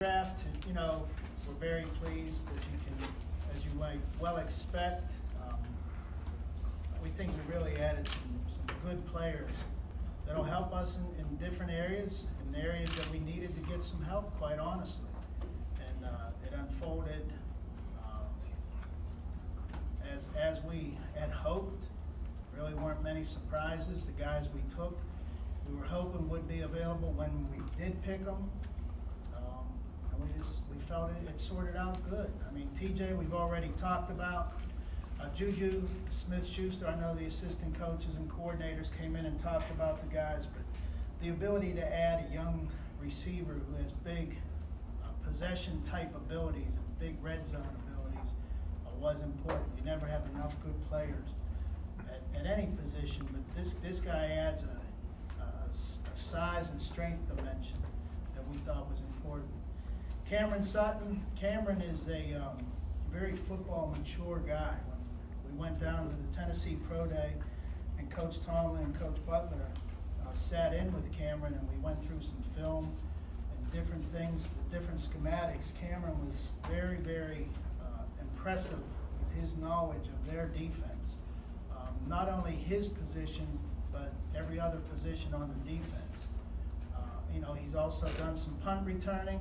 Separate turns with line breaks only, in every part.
Draft, we're very pleased that you can, as you might well expect, we think we really added some good players that'll help us in different areas, in areas that we needed to get some help, quite honestly. And it unfolded as we had hoped. Really weren't many surprises. The guys we took, we were hoping would be available when we did pick them. We felt it sorted out good. I mean, TJ, we've already talked about. Juju Smith-Schuster, I know the assistant coaches and coordinators came in and talked about the guys, but the ability to add a young receiver who has big possession-type abilities and big red zone abilities was important. You never have enough good players at any position, but this guy adds a size and strength dimension that we thought was important. Cameron Sutton. Cameron is a very football mature guy. When we went down to the Tennessee Pro Day, and Coach Tomlin and Coach Butler sat in with Cameron, and we went through some film and different things, the different schematics. Cameron was very, very impressive with his knowledge of their defense. Not only his position, but every other position on the defense. He's also done some punt returning.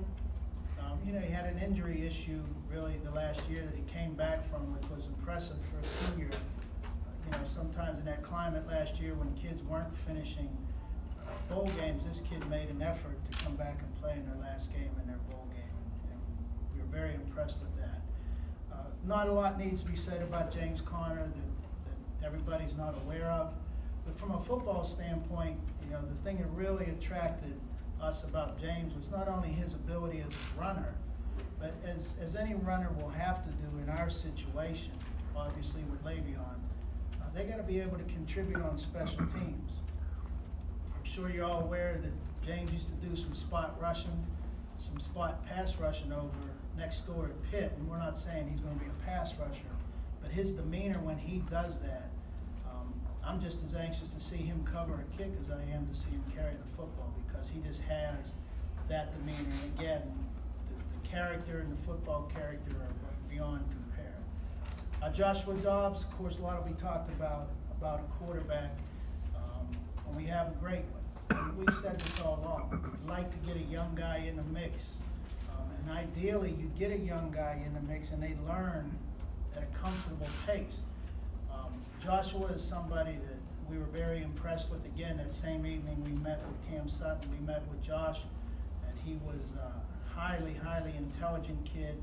He had an injury issue really the last year that he came back from, which was impressive for a senior. Sometimes in that climate last year when kids weren't finishing bowl games, this kid made an effort to come back and play in their last game in their bowl game, and we were very impressed with that. Not a lot needs to be said about James Conner that everybody's not aware of, but from a football standpoint, the thing that really attracted us about James was not only his ability as a runner, but as any runner will have to do in our situation, obviously with Le'Veon, they got to be able to contribute on special teams. I'm sure you're all aware that James used to do some spot rushing, some spot pass rushing over next door at Pitt, and we're not saying he's going to be a pass rusher, but his demeanor when he does that, I'm just as anxious to see him cover a kick as I am to see him carry the football, because he just has that demeanor. And again, the character and the football character are beyond compare. Joshua Dobbs, of course, a lot will be talked about a quarterback, and we have a great one. We've said this all along. We'd like to get a young guy in the mix, and ideally you get a young guy in the mix and they learn at a comfortable pace. Joshua is somebody that we were very impressed with. Again, that same evening we met with Cam Sutton, we met with Josh, and he was a highly, highly intelligent kid.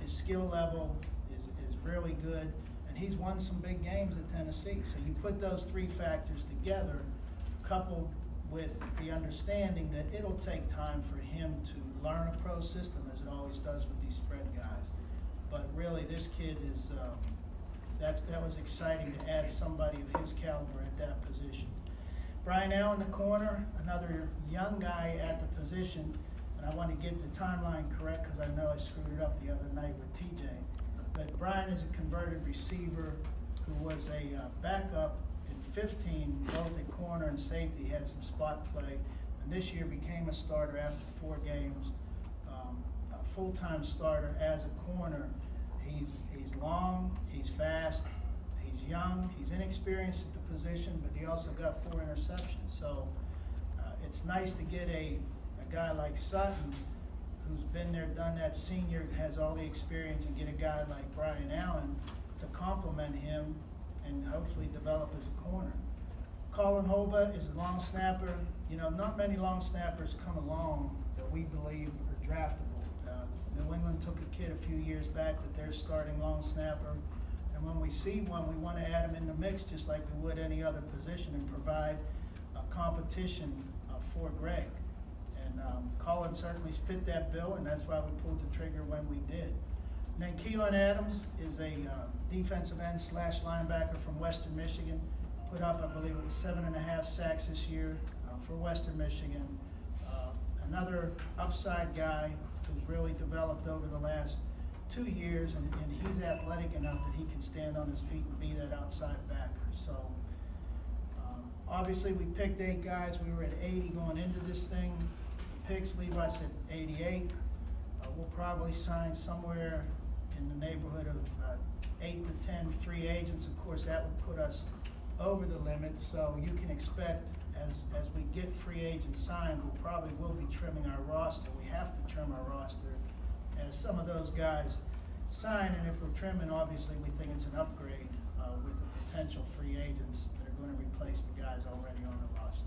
His skill level is really good, and he's won some big games at Tennessee. So you put those three factors together, coupled with the understanding that it'll take time for him to learn a pro system, as it always does with these spread guys. But really, this kid is that was exciting to add somebody of his caliber at that position. Brian Allen, the corner, another young guy at the position, and I want to get the timeline correct because I know I screwed it up the other night with TJ. But Brian is a converted receiver who was a backup in 15, both at corner and safety. He had some spot play, and this year became a starter after 4 games, a full-time starter as a corner. He's long, he's fast, he's young, he's inexperienced at the position, but he also got 4 interceptions. So it's nice to get a guy like Sutton, who's been there, done that, senior, has all the experience, and get a guy like Brian Allen to complement him and hopefully develop as a corner. Colin Holba is a long snapper. Not many long snappers come along that we believe are draftable. New England took a kid a few years back that they're starting long snapper, and when we see one, we want to add him in the mix just like we would any other position and provide a competition for Greg. And Colin certainly fit that bill, and that's why we pulled the trigger when we did. And then Keelan Adams is a defensive end / linebacker from Western Michigan. Put up, I believe it was 7.5 sacks this year for Western Michigan. Another upside guy who's really developed over the last 2 years, and he's athletic enough that he can stand on his feet and be that outside backer. So obviously we picked 8 guys. We were at 80 going into this thing. The picks, Levi said 88. we'll probably sign somewhere in the neighborhood of 8 to 10 free agents. Of course, that would put us over the limit, so you can expect as we get free agents signed, we probably will be trimming our roster. We have to trim our roster as some of those guys sign, and if we're trimming, obviously we think it's an upgrade with the potential free agents that are going to replace the guys already on the roster.